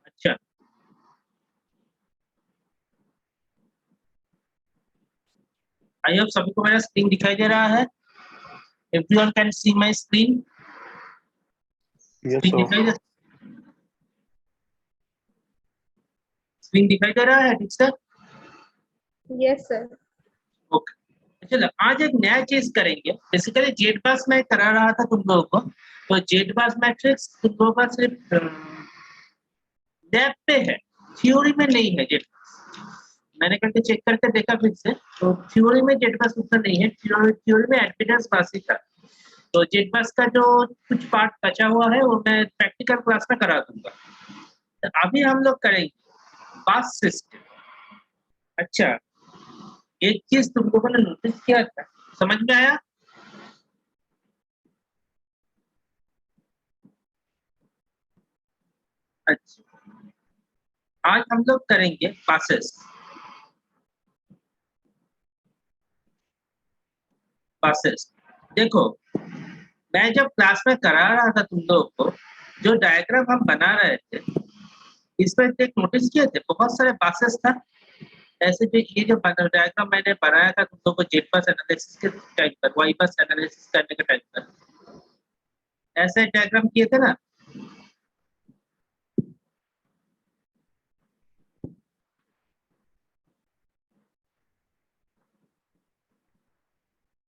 अच्छा, I hope सभी को मेरा स्क्रीन दिखाई दे रहा है। Everyone can see my screen. Yes, screen sir. दिखाई दे स्क्रीन दिखाई दे रहा है ठीक से? Yes sir. ओके, चलो आज एक नया चीज करेंगे। बेसिकली जेड पास मैं करा रहा था तुम लोगों को, तो जेड पास मैट्रिक्स तुम लोगों का सिर्फ लैब पे है, थ्योरी में नहीं है जेड पास। मैंने करके चेक करके देखा फिर से, तो थ्योरी में जेड पास उतना नहीं है। थ्योरी में एडमिटेंस पास ही था। तो जेड पास का जो कुछ पार्ट बचा हुआ है वो मैं प्रैक्टिकल क्लास में करा दूंगा। तो अभी हम लोग करेंगे पास सिस्टम। अच्छा, एक चीज तुम लोगों ने नोटिस किया था, समझ में आया? अच्छा, आज हम लोग करेंगे पासेस। पासेस देखो, मैं जब क्लास में करा रहा था तुम लोगों को, जो डायग्राम हम बना रहे थे, इसमें एक नोटिस किए थे बहुत सारे पासेस था। ऐसे जो ये जो डायग्राम मैंने बनाया था तुम लोगों को जेड पास एनालिसिस के टाइम पर, वाई पास एनालिसिस करने के टाइम पर, ऐसे डायग्राम किए थे ना।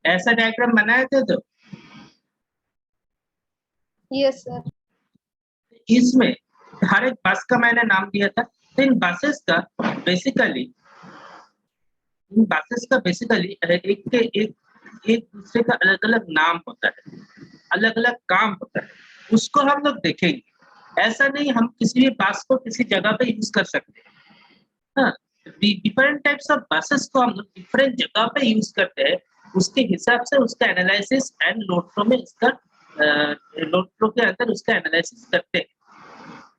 ऐसा डायग्राम बनाए थे तो यस सर। इसमें हर एक बस का मैंने नाम दिया था। तो इन बसेस का बेसिकली एक के एक दूसरे का अलग अलग नाम होता है, अलग अलग काम होता है, उसको हम लोग देखेंगे। ऐसा नहीं हम किसी भी बस को किसी जगह पे यूज कर सकते हैं। हाँ, डिफरेंट टाइप्स ऑफ बसेस को हम लोग डिफरेंट जगह पे यूज करते हैं। उसके हिसाब से उसका एनालिसिस एंड लोड फ्लो में इसका लोड फ्लो के अंदर उसका एनालिसिस करते हैं।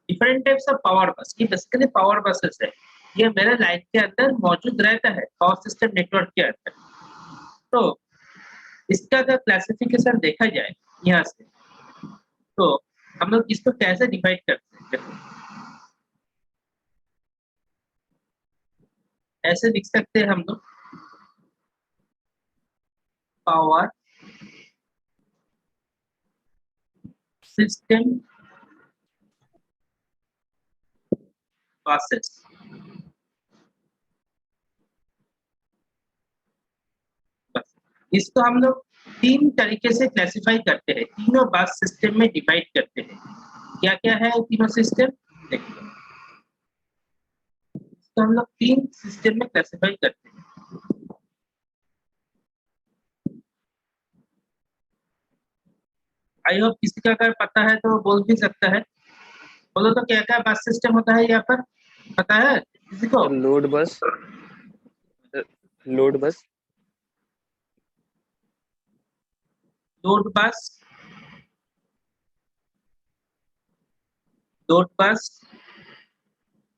डिफरेंट टाइप्स ऑफ पावर बस, ये बेसिकली पावर बसेस है। ये मेरे लाइन के अंदर मौजूद रहता है पावर सिस्टम नेटवर्क के अंदर। तो इसका अगर क्लासिफिकेशन देखा जाए यहाँ से, तो हम लोग इसको कैसे डिवाइड करते हैं? देखो, ऐसे लिख सकते हैं हम लोग, पावर सिस्टम बसेस। इसको हम लोग तीन तरीके से क्लासिफाई करते हैं, तीनों बस सिस्टम में डिवाइड करते हैं। क्या क्या है तीनों सिस्टम? देखिए, इसको हम लोग तीन सिस्टम में क्लासिफाई करते हैं। आई होप किसी का अगर पता है तो बोल भी सकता है। बोलो तो क्या क्या बस सिस्टम होता है यहाँ पर, पता है किसी को? Load bus, load bus, load bus, load bus.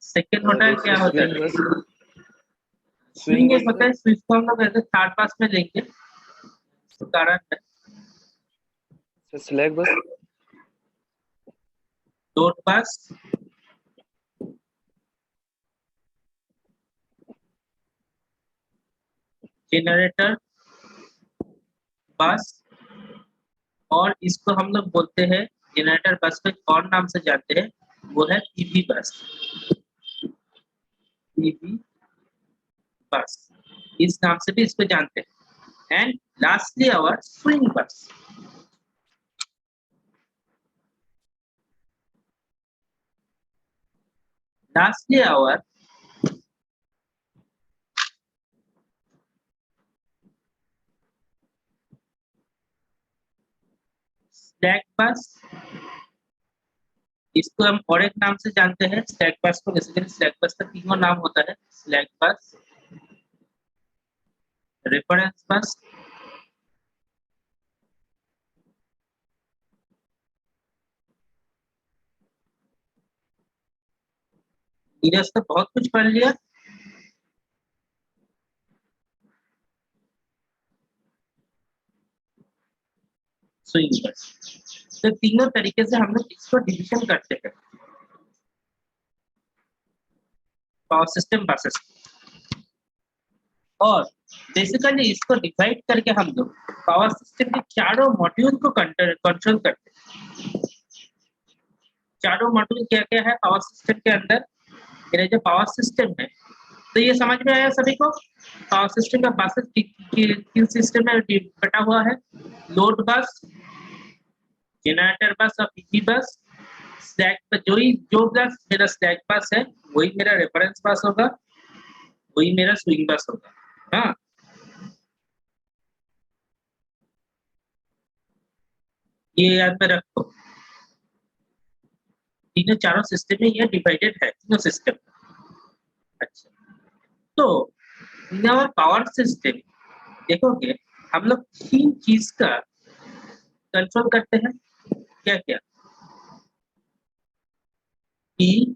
Second होता है, क्या होता स्विंग है? बस, स्विंग एक बस होता है, स्विच को हम लोग ऐसे थर्ड बस में लेंगे, इसका कारण है। सर, स्लैग बस, लोड बस, जनरेटर बस, और इसको हम लोग बोलते हैं जनरेटर बस को एक और नाम से जानते हैं, वो है पीवी बस। पीवी बस, इस नाम से भी इसको जानते हैं। एंड लास्टली आवर स्विंग बस। लास्टली आवर स्लैक बस, इसको हम और एक नाम से जानते हैं स्लैक बस को। बेसिकली स्लैक बस का तीनों नाम होता है, स्लैक बस, रेफरेंस बस, नीरज तो बहुत कुछ पढ़ लिया। स्विंग बस। तो तीनों तरीके से हम लोग इसको डिवीजन करते हैं पावर सिस्टम बसेस, और बेसिकली इसको डिवाइड करके हम लोग पावर सिस्टम के चारों मॉड्यूल को कंट्रोल करते हैं। चारों मॉड्यूल क्या क्या है पावर सिस्टम के अंदर? मेरा जो पावर सिस्टम है, तो ये समझ में आया सभी को? पावर सिस्टम का बसेस किन सिस्टम में बटा हुआ है? लोड बस, जनरेटर बस और पीसी बस। स्लैक पर जो बस मेरा स्लैक बस है वही मेरा रेफरेंस बस होगा, वही मेरा स्विंग बस होगा। हाँ, ये याद में रखो। तीनों चारों सिस्टम में ये डिवाइडेड है, तीनों सिस्टम। अच्छा, तो इन आवर पावर सिस्टम देखोगे हम लोग 3 चीज का कंट्रोल करते हैं। क्या क्या? पी,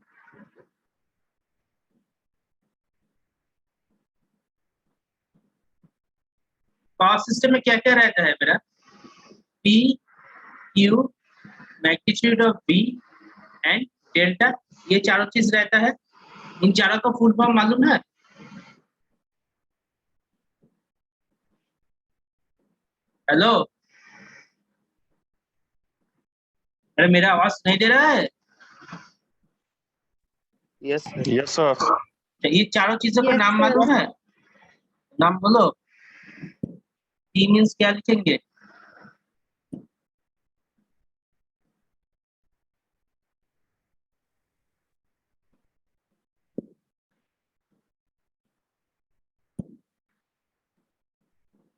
पावर सिस्टम में क्या क्या रहता है मेरा? P, Q, magnitude of B and delta, ये चारों चीज रहता है। इन चारों का फुल फॉर्म मालूम है? हेलो, अरे मेरा आवाज नहीं दे रहा है? Yes sir. Yes sir. ये चारों चीजों का Yes, नाम sir. मालूम है? नाम बोलो। पी मीन्स क्या लिखेंगे?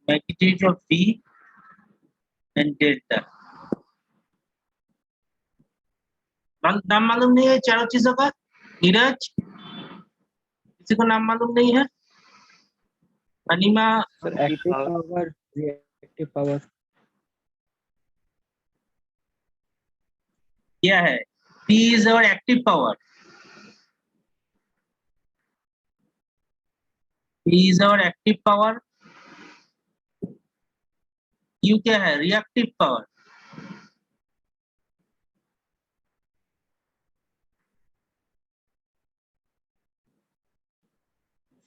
Magnitude of B and delta. नाम मालूम नहीं है चारों चीजों का? नीरज, किसी को नाम मालूम नहीं है? Anima, sir active power, reactive power. क्या है? P is our active power. P is our active power. Q क्या है? Reactive power.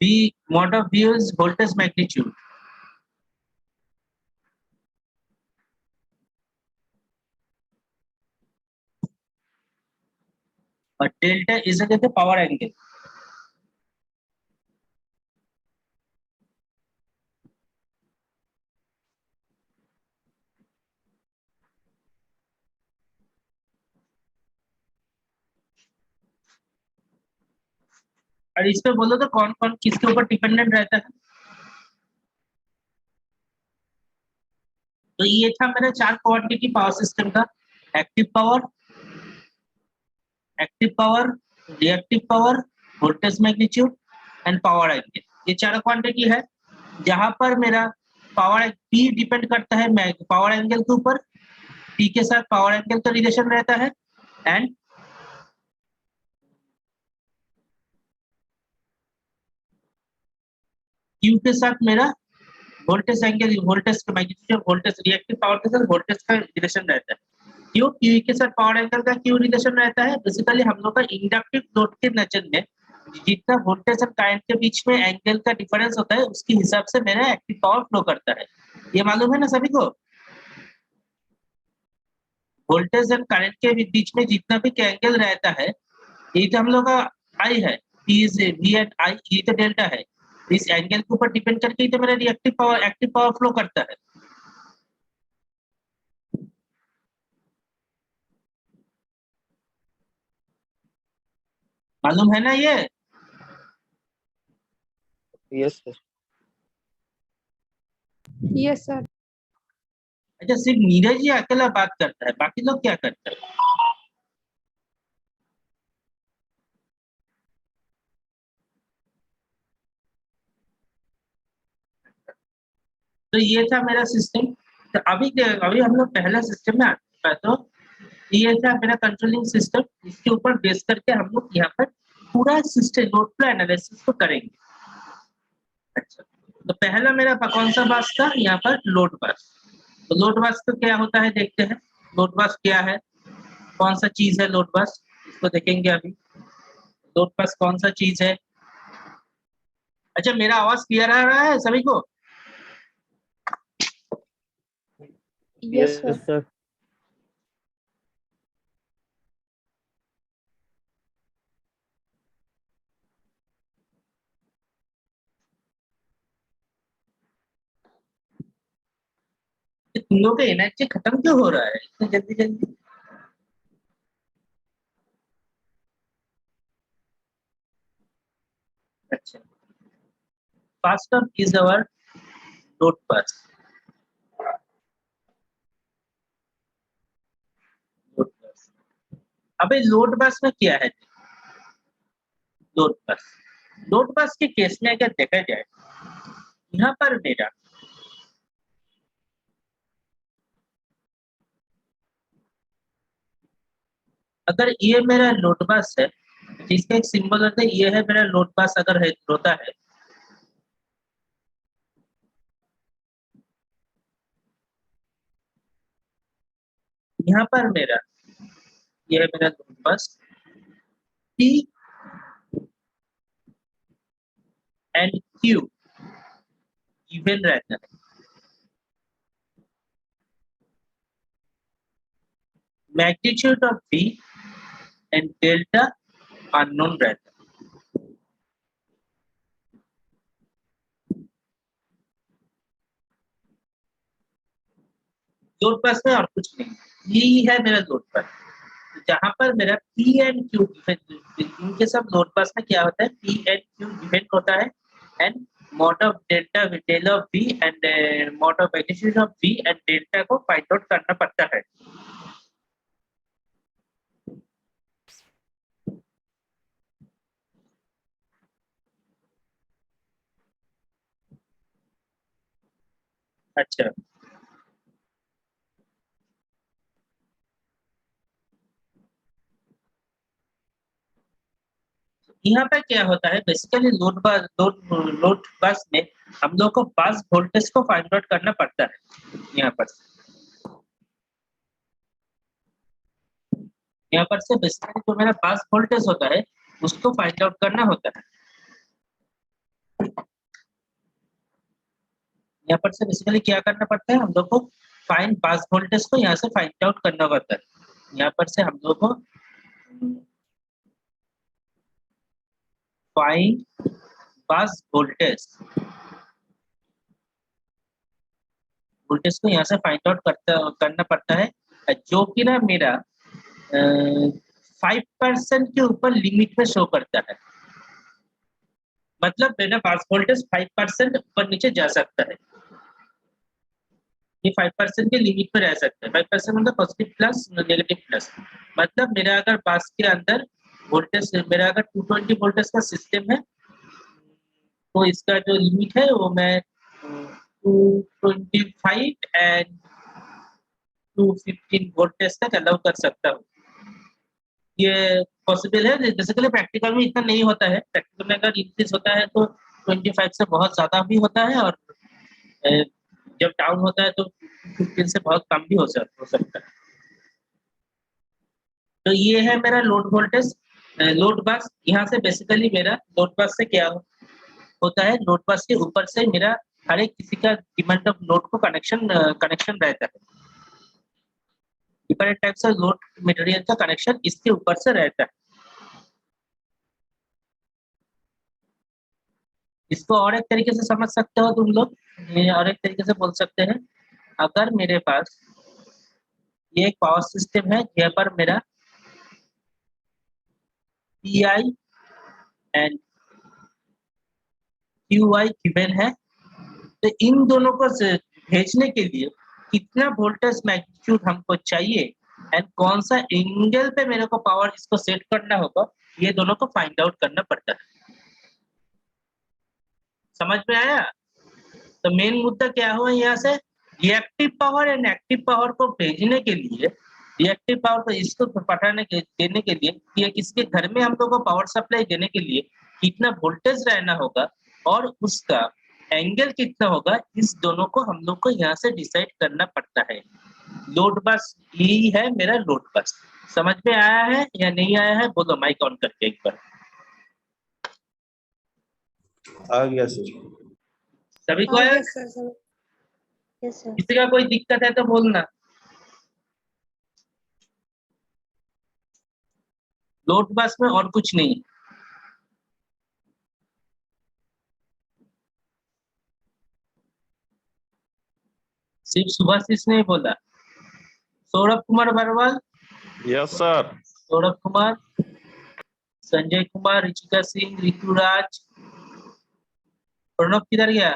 V, mode of view is voltage magnitude. और डेल्टा इसे कहते हैं पावर एंगल। और इस पे बोलो तो कौन कौन किसके ऊपर डिपेंडेंट रहता है? तो ये था मेरा 4 क्वांटिटी पावर सिस्टम का। Active power, reactive power, voltage magnitude and power angle. ये 4 क्वांटिटी है, जहां पर मेरा पावर पी डिपेंड करता है पावर एंगल के ऊपर। पी के साथ पावर एंगल का रिलेशन रहता है, एंड क्यू के साथ मेरा वोल्टेज एंगल, वोल्टेज का मैग्नीट्यूड, वोल्टेज रिएक्टिव पावर के साथ वोल्टेज का रिलेशन रहता है। क्यू के साथ पावर एंगल का क्यू रिलेशन रहता है। बेसिकली हम लोग का इंडक्टिव लोड के नेचर में जितना वोल्टेज और करंट के बीच में एंगल का डिफरेंस होता है उसके हिसाब से मेरा एक्टिव पावर फ्लो करता है। ये मालूम है ना सभी को? वोल्टेज और करंट के बीच में जितना भी एंगल रहता है, ये तो हम लोग का आई है, P is V and I, ये तो डेल्टा है। इस एंगल के ऊपर डिपेंड करके ही तो मेरा reactive power, active power flow करता है। मालूम है ना ये? Yes sir. Yes, sir. अच्छा, सिर्फ नीरज ही अकेला बात करता है, बाकी लोग क्या करते हैं? तो ये था मेरा सिस्टम। तो अभी हम लोग पहला सिस्टम में आते हैं। तो ये था मेरा कंट्रोलिंग सिस्टम। इसके ऊपर बेस करके हम लोग यहाँ पर पूरा सिस्टम लोड फ्लो एनालिसिस को करेंगे। अच्छा, तो पहला मेरा कौन सा बस था? यहाँ पर लोड बस। तो लोड बस तो क्या होता है देखते हैं। लोड बस क्या है, कौन सा चीज है लोड बस, इसको देखेंगे अभी। लोड बस कौन सा चीज है। अच्छा, मेरा आवाज क्लियर आ रहा है सभी को? Yes, sir. Yes, sir. ये तुम लोग का एनर्जी खत्म क्यों हो रहा है इतनी जल्दी जल्दी? अच्छा, fast up is our load bus. Load bus, अबे लोड बस में क्या है? लोड बस, लोड बस के केस में अगर देखा जाए, यहाँ पर मेरा अगर ये मेरा लोड बस है, जिसका एक सिंबल होता है, ये है मेरा लोड बस अगर है होता है, यहाँ पर मेरा ये है मेरा load bus P and Q even रहता है, magnitude of V and delta unknown रहता है। लोड बस में और कुछ नहीं, यही है मेरा लोड बस। तो जहां पर मेरा P एंड Q इनके सब लोड बस में क्या होता है, P एंड Q गिवन होता है and mod of delta del of V and mod of magnitude of V and delta को फाइंड आउट करना पड़ता है। अच्छा, यहाँ पे क्या होता है बेसिकली लोड बस में हम लोग को बस वोल्टेज को फाइंड आउट करना पड़ता है। यहाँ पर से बेसिकली जो मेरा बस वोल्टेज होता है उसको फाइंड आउट करना होता है। यहाँ पर से बेसिकली क्या करना पड़ता है, हम लोग को फाइंड बस वोल्टेज को यहाँ से फाइंड आउट करना होता है। यहाँ पर से हम लोग को फाइंड बस वोल्टेज वोल्टेज को यहाँ से फाइंड आउट करना पड़ता है, जो कि ना मेरा 5% के ऊपर लिमिट में शो करता है। मतलब मेरा बस वोल्टेज 5% ऊपर नीचे जा सकता है, ये 5% के लिमिट में रह सकता है। 5% मतलब पॉजिटिव प्लस नेगेटिव प्लस। मतलब मेरा अगर बस के अंदर वोल्टेज मेरा अगर 220 वोल्टेज का सिस्टम है, तो इसका जो लिमिट है वो मैं 225 एंड 215 वोल्टेज तक अलाउ कर सकता हूँ। ये पॉसिबल है, बेसिकली प्रैक्टिकल में इतना नहीं होता है। प्रैक्टिकल में अगर इंक्रीज होता है तो 25 से बहुत ज्यादा भी होता है, और जब डाउन होता है तो 15 से बहुत कम भी हो सकता है। तो ये है मेरा लोड वोल्टेज लोड बस। यहाँ से बेसिकली मेरा लोड बस से क्या होता है, लोड बस के ऊपर से मेरा हर एक किसी का डिमांड ऑफ लोड को कनेक्शन रहता है। Different types of load material का कनेक्शन इसके ऊपर से रहता है। इसको और एक तरीके से समझ सकते हो तुम लोग, ये और एक तरीके से बोल सकते हैं। अगर मेरे पास ये एक पावर सिस्टम है यहाँ पर मेरा P I and Q I given है, तो इन दोनों को भेजने के लिए कितना वोल्टेज मैग्नीट्यूड हमको चाहिए एंड कौन सा एंगल पे मेरे को पावर इसको सेट करना होगा, ये दोनों को फाइंड आउट करना पड़ता है। समझ में आया? तो मेन मुद्दा क्या हुआ यहाँ से, reactive power and active power को भेजने के लिए, रिएक्टिव पावर को इसको देने के लिए, या किसके घर में हम लोग को पावर सप्लाई देने के लिए कितना वोल्टेज रहना होगा, और उसका एंगल कितना होगा, इस दोनों को हम लोग को यहाँ से डिसाइड करना पड़ता है। लोड बस यही है मेरा लोड बस। समझ में आया है या नहीं आया है, बोलो माइक ऑन करके एक बार। आ गया सर। सभी को आया? Yes sir. Yes sir. किसी का कोई दिक्कत है तो बोलना। लोड बस में और कुछ नहीं, सिर्फ सुभाषिस ने बोला। Saurabh Kumar Barwal, yes sir. सौरभ कुमार, संजय कुमार, ऋचिका सिंह, ऋतुराज, प्रणव किधर गया?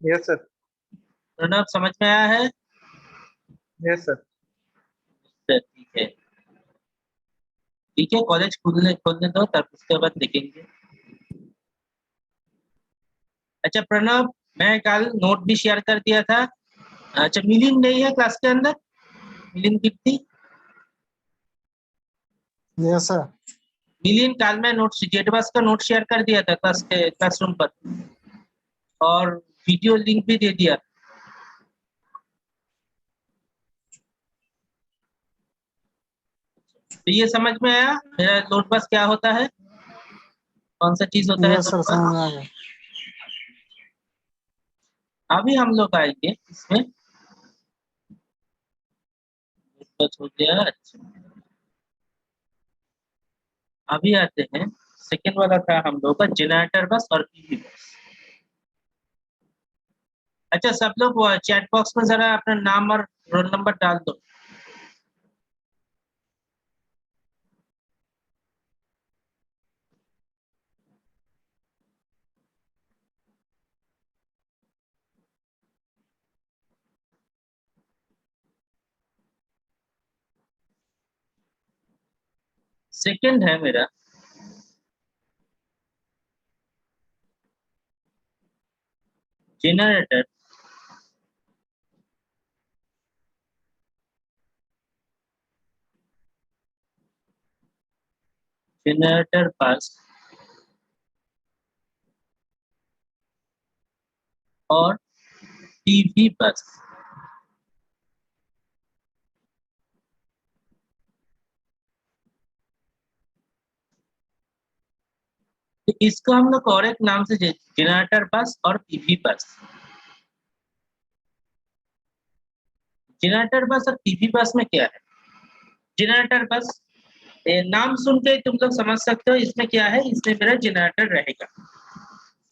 Yes sir. प्रणव समझ में आया है? Yes sir. ठीक है, ठीक है, कॉलेज खोलने दो, तब उसके बाद देखेंगे। अच्छा प्रणव, मैं कल नोट भी शेयर कर दिया था। अच्छा मिलिंद नहीं है क्लास के अंदर? मिलिंद कीर्ति, यस सर। मिलिंद कल मैं नोट गेट बस का नोट शेयर कर दिया था क्लासरूम पर, और वीडियो लिंक भी दे दिया। तो ये समझ में आया मेरा लोड बस क्या होता है, कौन सा चीज होता है यस सर, लोड बस? समझ आ गया। अभी हम लोग आएंगे इसमें। बस हो गया। अच्छा अभी आते हैं, सेकेंड वाला था हम लोग का जनरेटर बस और पीवी बस। अच्छा सब लोग चैट बॉक्स में जरा अपना नाम और रोल नंबर डाल दो। सेकंड है मेरा जनरेटर जनरेटर बस और पीवी बस। तो इसको हम लोग और एक नाम से जनरेटर बस और पीवी बस। जनरेटर बस और पीवी बस में क्या है? जनरेटर बस नाम सुन के तुम लोग समझ सकते हो इसमें क्या है। इसमें मेरा जनरेटर रहेगा,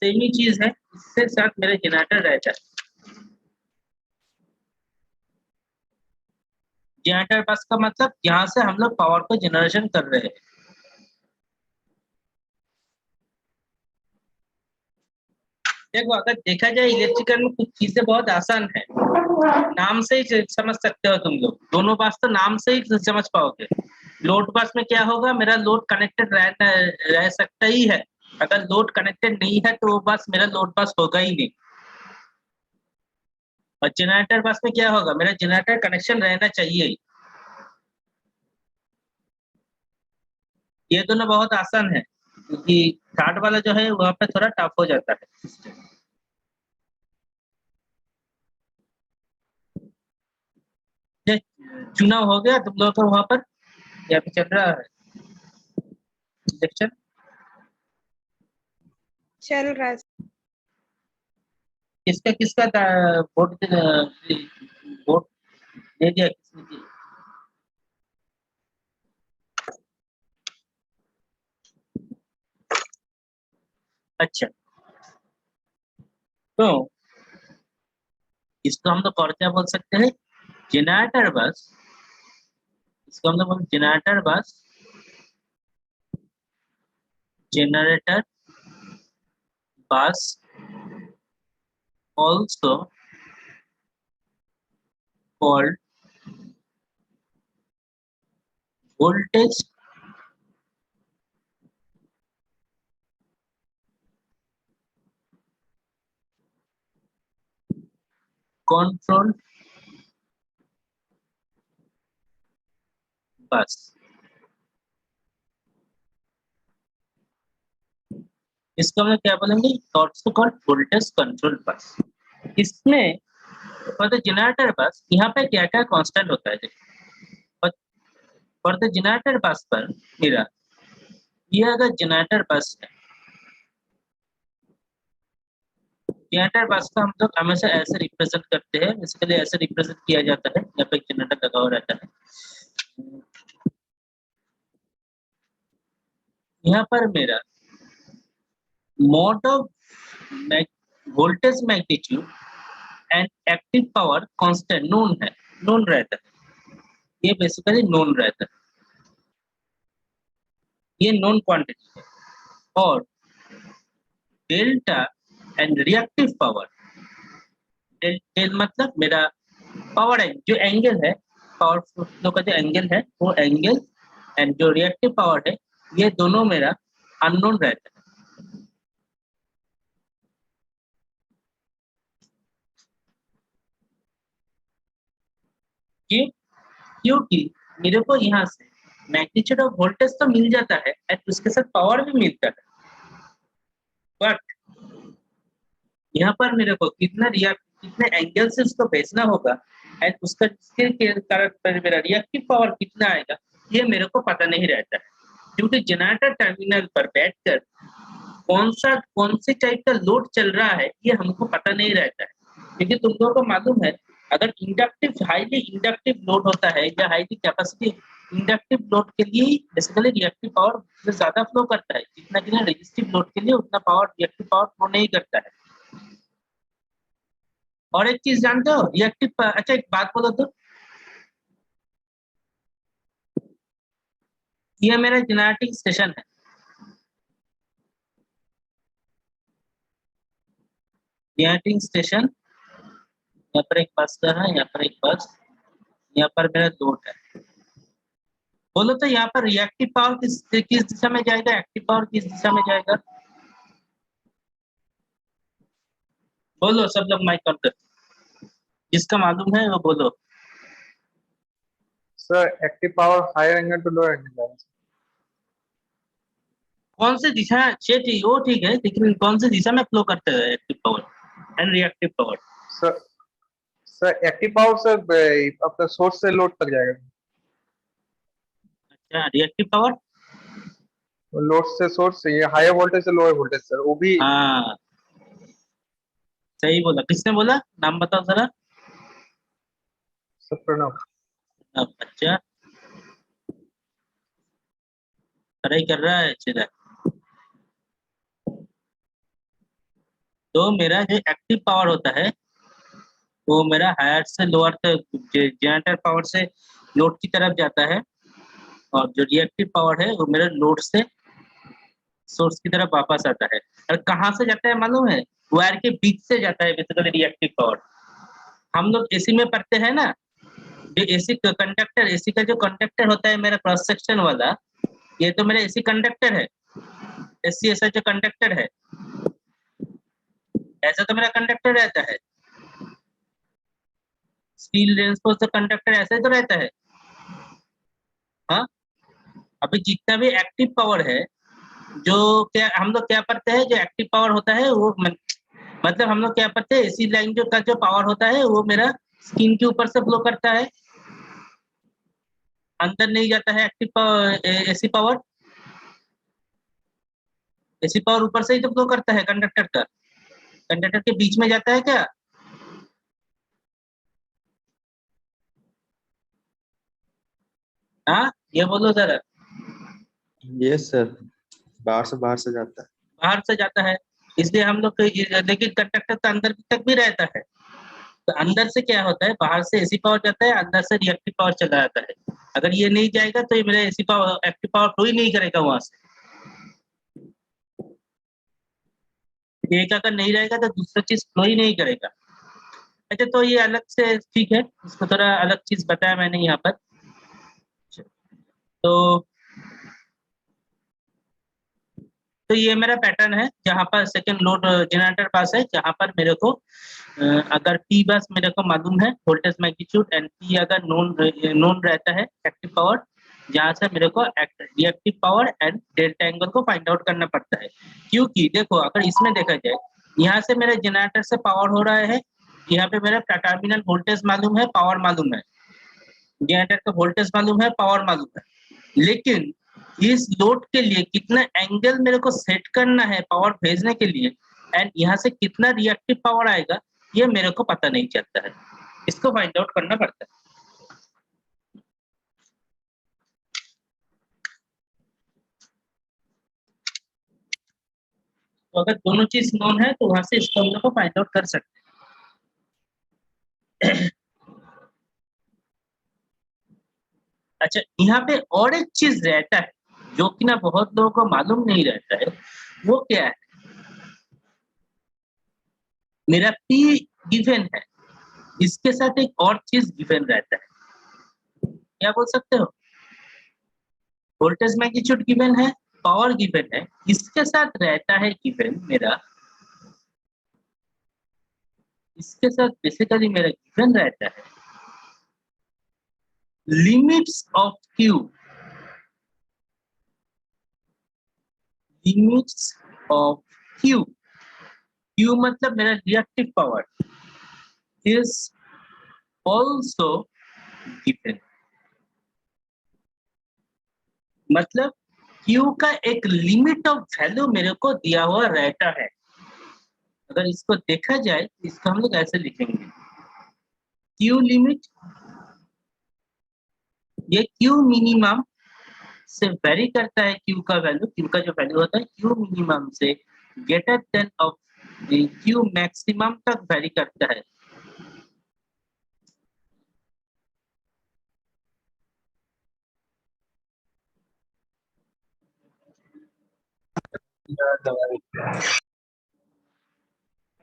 सेम ही चीज है, इसके साथ मेरा जनरेटर रहता है। जनरेटर बस का मतलब यहाँ से हम लोग पावर को जनरेशन कर रहे हैं। देखो अगर देखा जाए इलेक्ट्रिकल में कुछ चीजें बहुत आसान है, नाम से ही समझ सकते हो तुम लोग। दोनों बस तो नाम से ही समझ पाओगे। लोड बस में क्या होगा, मेरा लोड कनेक्टेड रह सकता ही है। अगर लोड कनेक्टेड नहीं है तो वो बस मेरा लोड बस होगा ही नहीं। और जनरेटर बस में क्या होगा, मेरा जनरेटर कनेक्शन रहना चाहिए ही। ये दोनों बहुत आसान है, क्योंकि थर्ड वाला जो है वहाँ पे थोड़ा टफ हो जाता है। ये चुनाव हो गया तुम लोगों का वहाँ पर या फिर चल रहा है इलेक्शन? चल रहा है। किसका किसका वोट वोट दे दिया, किसने दिया? अच्छा तो इसको हम लोग और क्या बोल सकते हैं, जनरेटर बस। इसको हम लोग जनरेटर बस, जनरेटर बस also called voltage control bus। इसको हम लोग क्या बोलेंगे, also called voltage control bus. इसमें फॉर द जनरेटर बस यहाँ पे क्या क्या कांस्टेंट होता है, फॉर द जनरेटर बस पर मेरा ये अगर जनरेटर बस है, जनरेटर बस को हम लोग हमेशा ऐसे रिप्रेजेंट करते हैं, बेसिकली ऐसे रिप्रेजेंट किया जाता है, यहाँ पे जनरेटर लगा हुआ रहता है। यहाँ पर मेरा mode of voltage magnitude and active power constant known है, नोन रहता है, ये बेसिकली नोन रहता है, ये नोन क्वांटिटी है। और delta and reactive power, del मतलब मेरा पावर है, जो एंगल है, पावर फ्लो का जो एंगल है वो एंगल, एंड जो रिएक्टिव पावर है ये दोनों मेरा अननोन रहता है। क्यों? क्योंकि मेरे को यहाँ से मैग्नीट्यूड ऑफ वोल्टेज तो मिल जाता है एंड उसके साथ पावर भी मिलता है, बट यहाँ पर मेरे को कितने एंगल से उसको भेजना होगा एंड उसका के कारण पर मेरा रिएक्टिव पावर कितना आएगा ये मेरे को पता नहीं रहता है, क्योंकि जनरेटर टर्मिनल पर बैठकर कौन सी टाइप का लोड चल रहा है ये हमको पता नहीं रहता है। क्योंकि तुम लोगों को मालूम है अगर इंडक्टिव हाईली इंडक्टिव लोड होता है या हाईली कैपेसिटिव इंडक्टिव लोड के लिए बेसिकली रिएक्टिव पावर ज्यादा फ्लो करता है, जितना कि रेजिस्टिव लोड के लिए उतना पावर रिएक्टिव पावर फ्लो नहीं करता है। और एक चीज जानते हो रिएक्टिव, अच्छा एक बात बोलो तो, ये मेरा जनरेटिंग स्टेशन है, जनरेटिंग स्टेशन, यहाँ पर एक बस है, यहाँ पर एक बस, यहाँ पर मेरा लोड है। बोलो तो यहाँ पर रिएक्टिव पावर किस दिशा में जाएगा, एक्टिव पावर किस दिशा में जाएगा? बोलो सब लोग माइक ऑन कर, जिसका मालूम है वो बोलो। Sir active power higher angle to lower angle. कौन सी दिशा चाहिए वो ठीक है, लेकिन कौन सी दिशा में फ्लो करते हैं active power and reactive power? Sir active power sir आपका सोर्स से लोड तक जाएगा। अच्छा, रिएक्टिव पावर लोड से सोर्स से, ये हायर वोल्टेज से लोअर वोल्टेज सर, वो भी। हाँ सही बोला, किसने बोला, नाम बताओ जरा। सर प्रणव। अच्छा पढ़ाई कर रहा है, अच्छा। तो मेरा जो एक्टिव पावर होता है वो मेरा हायर से लोअर तक जनरेटर पावर से लोड की तरफ जाता है, और जो रिएक्टिव पावर है वो मेरा लोड से सोर्स की तरफ वापस आता है। और कहाँ से जाता है मालूम है? वायर के बीच से जाता है बेसिकली रिएक्टिव पावर। हम लोग एसी में पढ़ते हैं ना, जो एसी कंडक्टर, एसी का जो कंडक्टर होता है मेरा क्रॉस सेक्शन वाला, ये तो मेरा एसी कंडक्टर है, एसी ऐसा जो कंडक्टर है ऐसा तो मेरा कंडक्टर रहता है, स्टील रेनफोर्स्ड कंडक्टर ऐसा ही तो रहता है। हाँ, अभी जितना भी एक्टिव पावर है, जो क्या हम लोग क्या पढ़ते हैं, जो एक्टिव पावर होता है वो मतलब हम लोग क्या पढ़ते हैं, एसी लाइन जो का जो पावर होता है वो मेरा स्किन के ऊपर से फ्लो करता है, अंदर नहीं जाता है active power, AC power, AC power ऊपर से ही तो फ्लो करता है कंडक्टर का, कंडक्टर के बीच में जाता है क्या? हाँ ये बोलो जरा। यस सर, बाहर से जाता है। बाहर से जाता है, इसलिए हम लोग लेकिन कंडक्टर तो अंदर तक भी रहता है। तो अंदर से क्या होता है, बाहर से एसी पावर जाता है, अंदर से रिएक्टिव पावर चला जाता है। अगर ये नहीं जाएगा तो ये मेरा AC power active power flow ही नहीं करेगा वहां से। एक अगर नहीं रहेगा तो दूसरा चीज फ्लो ही नहीं करेगा। अच्छा तो ये अलग से ठीक है, इसको थोड़ा अलग चीज बताया मैंने यहाँ पर। तो ये मेरा पैटर्न है, जहाँ पर सेकंड लोड जनरेटर पास है, जहाँ पर मेरे को अगर P बस मेरे को मालूम है वोल्टेज मैग्नीट्यूड, एंड P अगर नोन रहता है एक्टिव पावर, जहां से मेरे को reactive power and delta angle को फाइंड आउट करना पड़ता है। क्योंकि देखो अगर इसमें देखा जाए, यहाँ से मेरे जनरेटर से पावर हो रहा है, यहाँ पे मेरा टर्मिनल वोल्टेज मालूम है, पावर मालूम है, जनरेटर का वोल्टेज मालूम है, पावर मालूम है, लेकिन इस लोड के लिए कितना एंगल मेरे को सेट करना है पावर भेजने के लिए एंड यहाँ से कितना रिएक्टिव पावर आएगा ये मेरे को पता नहीं चलता है, इसको फाइंड आउट करना पड़ता है। तो अगर दोनों चीज नोन है तो वहां से इसको हम लोग को फाइंड आउट कर सकते हैं। अच्छा, यहाँ पे और एक चीज रहता है जो कि ना बहुत लोगों को मालूम नहीं रहता है, वो क्या है, मेरा P गिवन है, इसके साथ एक और चीज गिवन रहता है, क्या बोल सकते हो? वोल्टेज मैग्नीट्यूड गिवन है, पावर गिवन है, इसके साथ रहता है गिवन मेरा, इसके साथ बेसिकली मेरा गिवन रहता है limits of Q, limits of Q, Q मतलब मेरा reactive power is also given, मतलब Q का एक लिमिट ऑफ वैल्यू मेरे को दिया हुआ रहता है। अगर इसको देखा जाए तो इसको हम लोग ऐसे लिखेंगे, Q लिमिट, ये Q मिनिमम से वेरी करता है, Q का वैल्यू, Q का जो वैल्यू होता है Q मिनिमम से greater than of Q maximum तक वेरी करता है।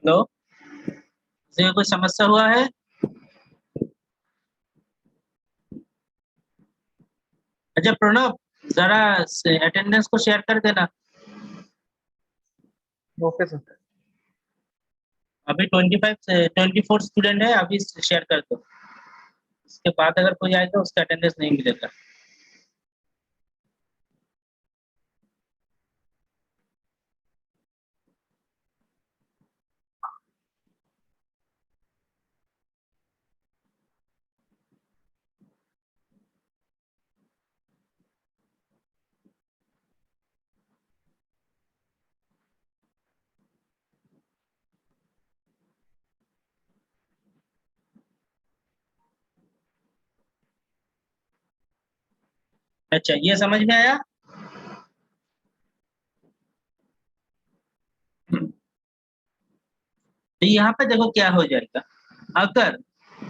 हेलो, किसी कोई समस्या हुआ है? अच्छा प्रणव, जरा अटेंडेंस को शेयर कर देना। Okay sir. अभी 24 स्टूडेंट है, अभी शेयर कर दो, इसके बाद अगर कोई आएगा उसका अटेंडेंस नहीं मिलेगा। अच्छा, ये समझ में आया? तो यहाँ पे देखो क्या हो जाएगा, अगर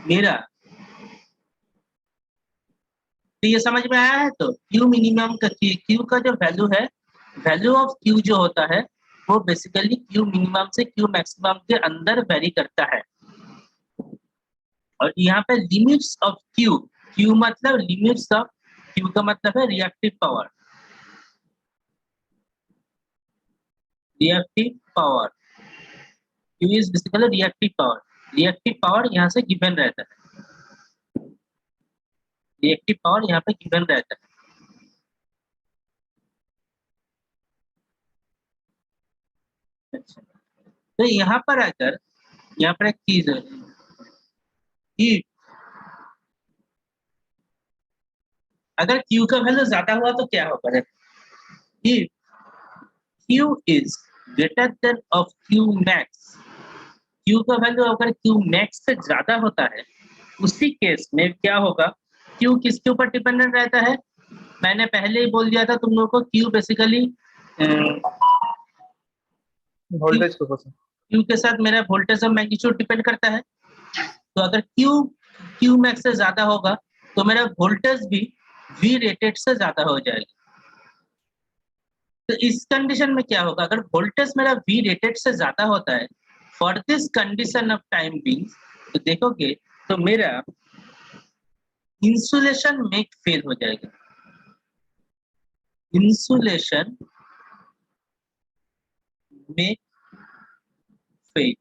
मेरा, तो ये समझ में आया है, तो Q मिनिमम का Q का जो वैल्यू है, वैल्यू ऑफ Q जो होता है वो बेसिकली Q मिनिमम से Q मैक्सिमम के अंदर वेरी करता है। और यहाँ पे लिमिट्स ऑफ Q, Q मतलब लिमिट्स ऑफ Q का मतलब है reactive power, reactive power, Q is basically reactive power, reactive power यहाँ से गिवन रहता है, रिएक्टिव पावर यहाँ पे गिवन रहता है। अच्छा, तो यहाँ पर अगर यहाँ पर एक चीज है कि अगर Q का वैल्यू ज्यादा हुआ तो क्या होगा, if Q is greater than of Q max, Q का वैल्यू अगर Q max से ज्यादा होता है, उसी केस में क्या होगा, Q किसके ऊपर डिपेंडेंट रहता है, मैंने पहले ही बोल दिया था तुम लोगों को, Q बेसिकली वोल्टेज के ऊपर सर। Q के साथ मेरा वोल्टेज और मैग्नीट्यूड डिपेंड करता है। तो अगर Q मैक्स से ज्यादा होगा तो मेरा वोल्टेज भी V रेटेड से ज्यादा हो जाएगा। तो इस कंडीशन में क्या होगा, अगर वोल्टेज मेरा V रेटेड से ज्यादा होता है for this condition of time being, तो देखोगे तो मेरा इंसुलेशन में फेल हो जाएगा, इंसुलेशन में फेल।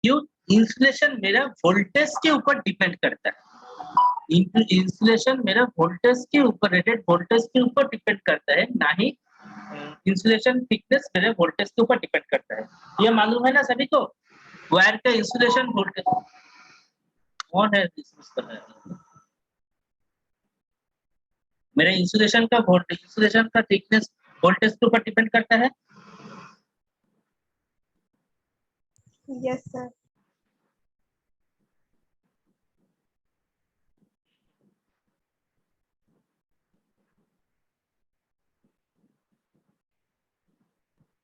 क्यों? इंसुलेशन मेरा वोल्टेज के ऊपर डिपेंड करता है, इंसुलेशन मेरा वोल्टेज के ऊपर, रेटेड वोल्टेज के ऊपर डिपेंड करता है, ना ही इंसुलेशन थिकनेस मेरे वोल्टेज के ऊपर डिपेंड करता है। ये मालूम है ना सभी को? वायर का इंसुलेशन वोल्टेज कौन है मेरा इंसुलेशन का वोल्टेज, इंसुलेशन का थिकनेस वोल्टेज के ऊपर डिपेंड करता है। Yes, sir.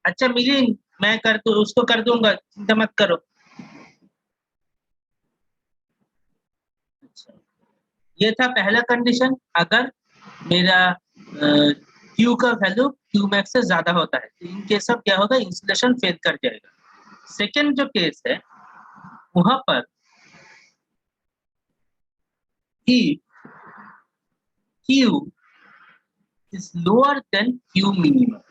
अच्छा मिलिंद, मैं कर दूं, उसको कर दूंगा, चिंता मत करो। अच्छा, ये था पहला कंडीशन, अगर मेरा Q का वैल्यू Q मैक्स से ज्यादा होता है तो इन केस में क्या होगा, इंसुलेशन फेल कर जाएगा। सेकेंड जो केस है वहां पर if Q is lower than Q minimum,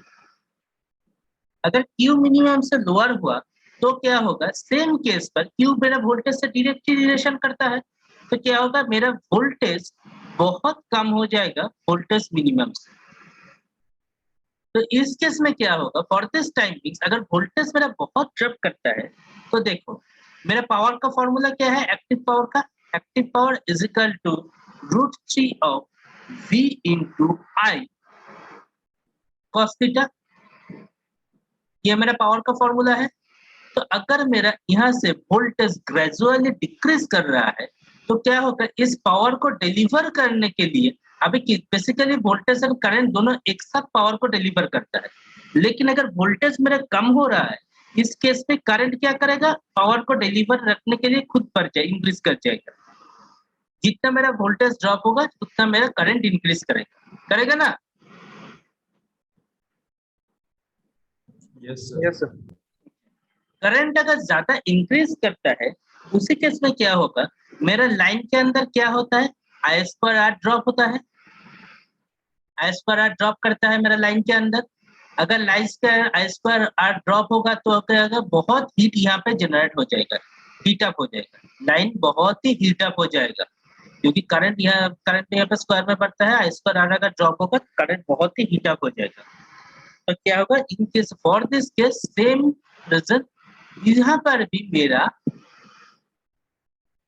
अगर Q मिनिमम से लोअर हुआ तो क्या होगा, सेम केस पर Q मेरा वोल्टेज से डायरेक्टली रिलेशन करता है, तो क्या होगा, मेरा वोल्टेज बहुत कम हो जाएगा वोल्टेज मिनिमम से। तो इस केस में क्या होगा, फॉर दिस टाइम अगर वोल्टेज मेरा बहुत ड्रॉप करता है तो देखो मेरा पावर का फॉर्मूला क्या है, एक्टिव पावर का, active power is equal to √3 of V into I cos theta, ये मेरा पावर का फॉर्मूला है। तो अगर मेरा यहाँ से वोल्टेज ग्रेजुअली डिक्रीज कर रहा है तो क्या होगा, इस पावर को डिलीवर करने के लिए, अभी बेसिकली वोल्टेज और करंट दोनों एक साथ पावर को डिलीवर करता है, लेकिन अगर वोल्टेज मेरा कम हो रहा है इस केस में करंट क्या करेगा, पावर को डिलीवर रखने के लिए खुद बढ़ जाए, इंक्रीज कर जाएगा। जितना मेरा वोल्टेज ड्रॉप होगा उतना मेरा करंट इंक्रीज करेगा, करेगा ना? Yes, Yes, sir. करंट अगर ज्यादा इंक्रीज करता है उसी केस में क्या होगा, मेरा लाइन के अंदर क्या होता है, I/R ड्रॉप होता है, I/R ड्रॉप करता है मेरा लाइन के अंदर। अगर लाइन का I/R ड्रॉप होगा तो क्या होगा, बहुत हीट यहाँ पे जनरेट हो जाएगा, हीट अप हो जाएगा, लाइन बहुत ही हीट अप हो जाएगा, क्योंकि करंट यहाँ पे स्क्वायर में बढ़ता है, I/R अगर ड्रॉप होगा तो करंट बहुत ही हीट अप हो जाएगा। तो क्या होगा, in case for this case same reason, यहाँ पर भी मेरा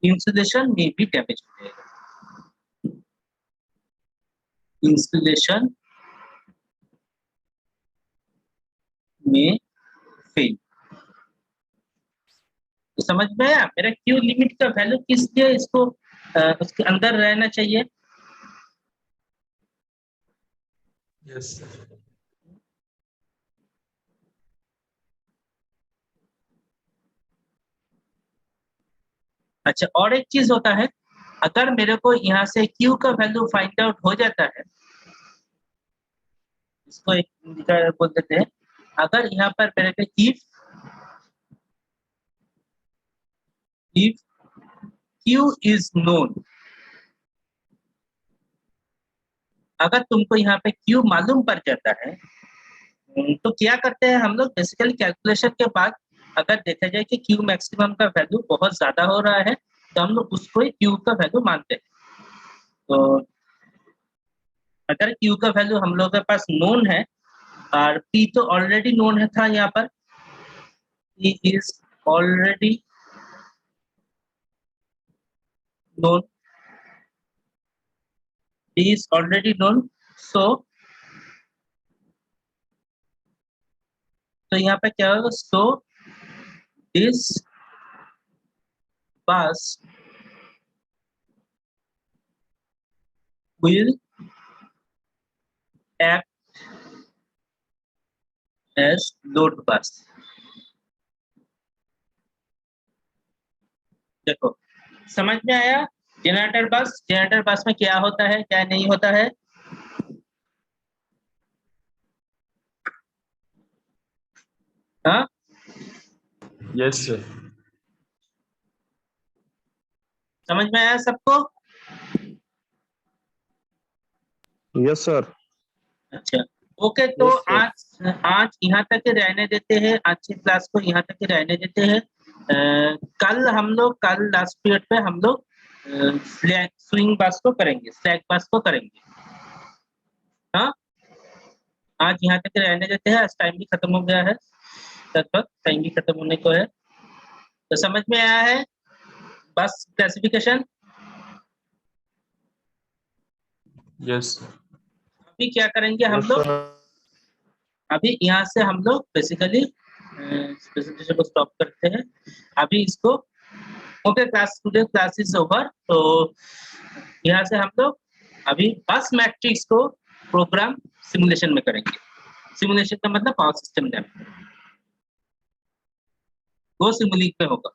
इंसुलेशन में भी डैमेज हो जाएगा, इंसुलेशन में फेल। तो समझ में आया मेरा Q लिमिट का वैल्यू किस लिए इसको उसके अंदर रहना चाहिए? yes, sir. अच्छा, और एक चीज होता है, अगर मेरे को यहाँ से Q का वैल्यू फाइंड आउट हो जाता है, इसको एक बोल देते हैं, अगर यहाँ पर मेरे को if Q is known, अगर तुमको यहाँ पे Q मालूम पड़ जाता है तो क्या करते हैं हम लोग, बेसिकली कैलकुलेशन के बाद अगर देखा जाए कि Q मैक्सिमम का वैल्यू बहुत ज्यादा हो रहा है तो हम लोग उसको ही Q का वैल्यू मानते हैं। तो अगर Q का वैल्यू हम लोग के पास नोन है और P तो ऑलरेडी नोन है था, यहाँ पर P is already known, P is already known, so यहाँ पे क्या होगा, so this bus will act as load bus। देखो समझ में आया, जनरेटर बस में क्या होता है क्या नहीं होता है? हाँ Yes, sir. समझ में आया सबको? Yes, sir. अच्छा ओके, तो Yes, sir. आज यहाँ तक ही रहने देते हैं, आज की क्लास को यहाँ तक ही रहने देते हैं। कल लास्ट पीरियड पे हम लोग स्विंग बस को करेंगे, स्लैक बस को करेंगे। हाँ, आज यहाँ तक रहने देते हैं, आज टाइम भी खत्म हो गया है, लगभग टाइम भी खत्म होने को है। तो समझ में आया है बस क्लासिफिकेशन? यस अभी क्या करेंगे हम Yes, लोग? sir. अभी यहाँ से हम लोग बेसिकली प्रेजेंटेशन को स्टॉप करते हैं अभी इसको। Okay class, today class is over. तो यहाँ से हम लोग अभी बस मैट्रिक्स को प्रोग्राम सिमुलेशन में करेंगे। सिमुलेशन का मतलब पावर सिस्टम लैब, वो सिमुलिंक में होगा।